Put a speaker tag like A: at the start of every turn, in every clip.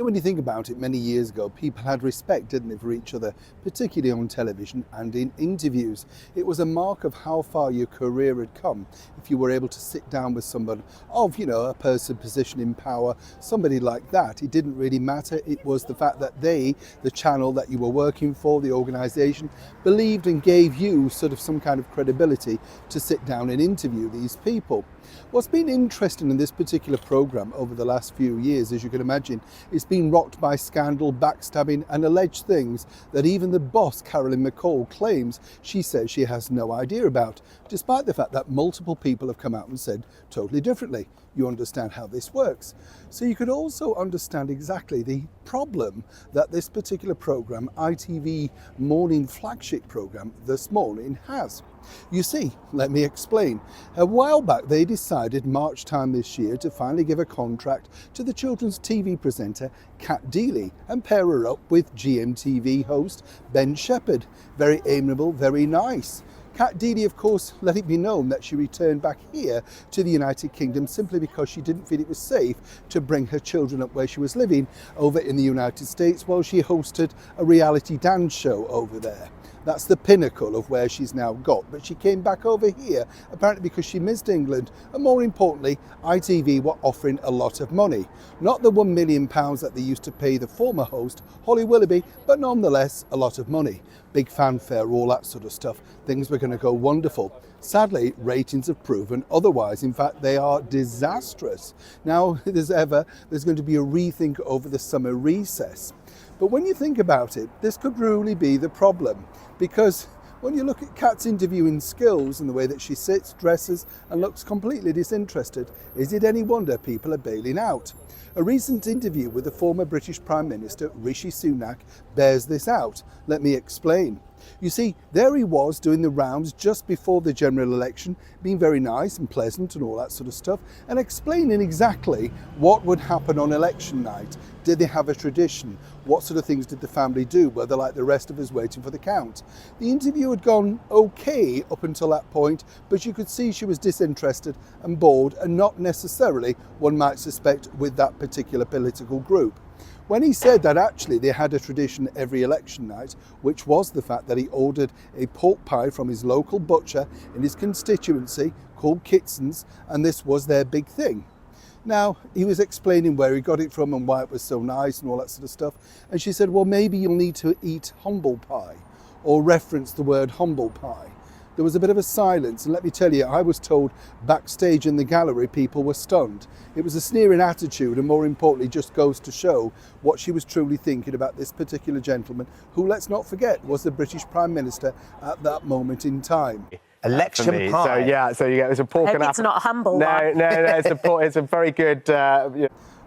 A: When you think about it, many years ago, people had respect, didn't they, for each other, particularly on television and in interviews. It was a mark of how far your career had come if you were able to sit down with somebody of, a person, position in power, somebody like that. It didn't really matter. It was the fact that they, the channel that you were working for, the organisation, believed and gave you sort of some kind of credibility to sit down and interview these people. What's been interesting in this particular programme over the last few years, as you can imagine, it's been rocked by scandal, backstabbing and alleged things that even the boss, Carolyn McCall, claims she says she has no idea about, despite the fact that multiple people have come out and said totally differently. You understand how this works. So you could also understand exactly the problem that this particular programme, ITV morning flagship programme, This Morning, has. You see, let me explain. A while back they decided March time this year to finally give a contract to the children's TV presenter Cat Deeley and pair her up with GMTV host Ben Shepherd. Very amiable, very nice. Cat Deeley, of course, let it be known that she returned back here to the United Kingdom simply because she didn't feel it was safe to bring her children up where she was living over in the United States while she hosted a reality dance show over there. That's the pinnacle of where she's now got. But she came back over here, apparently because she missed England, and more importantly, ITV were offering a lot of money. Not the £1 million that they used to pay the former host, Holly Willoughby, but nonetheless, a lot of money. Big fanfare, all that sort of stuff. Things were going to go wonderful. Sadly, ratings have proven otherwise. In fact, they are disastrous. Now, there's going to be a rethink over the summer recess. But when you think about it, this could really be the problem, because when you look at Kat's interviewing skills and the way that she sits, dresses and looks completely disinterested, is it any wonder people are bailing out? A recent interview with the former British Prime Minister Rishi Sunak bears this out. Let me explain. You see, there he was doing the rounds just before the general election, being very nice and pleasant and all that sort of stuff, and explaining exactly what would happen on election night. Did they have a tradition? What sort of things did the family do? Were they like the rest of us waiting for the count? The interview had gone okay up until that point, but you could see she was disinterested and bored, and not necessarily, one might suspect, with that particular political group. When he said that actually they had a tradition every election night, which was the fact that he ordered a pork pie from his local butcher in his constituency called Kitson's, and this was their big thing. Now, he was explaining where he got it from and why it was so nice and all that sort of stuff. And she said, well, maybe you'll need to eat humble pie, or reference the word humble pie. There was a bit of a silence, and let me tell you, I was told backstage in the gallery people were stunned. It was a sneering attitude, and more importantly just goes to show what she was truly thinking about this particular gentleman, who, let's not forget, was the British Prime Minister at that moment in time.
B: Election pie.
C: So you get there's a pork and apple.
D: It's not a humble
C: no,
D: one.
C: No, it's a very good.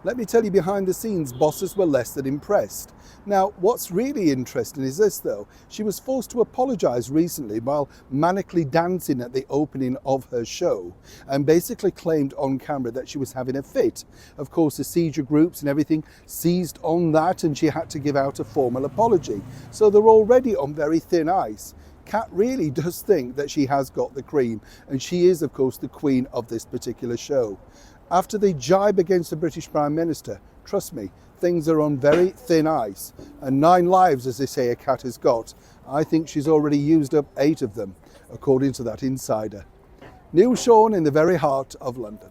A: Let me tell you, behind the scenes, bosses were less than impressed. Now, what's really interesting is this, though. She was forced to apologise recently while manically dancing at the opening of her show, and basically claimed on camera that she was having a fit. Of course, the seizure groups and everything seized on that, and she had to give out a formal apology. So they're already on very thin ice. Kat really does think that she has got the cream, and she is, of course, the queen of this particular show. After the jibe against the British Prime Minister, trust me, things are on very thin ice. And 9 lives, as they say, a cat has got. I think she's already used up 8 of them, according to that insider. Neil Sean in the very heart of London.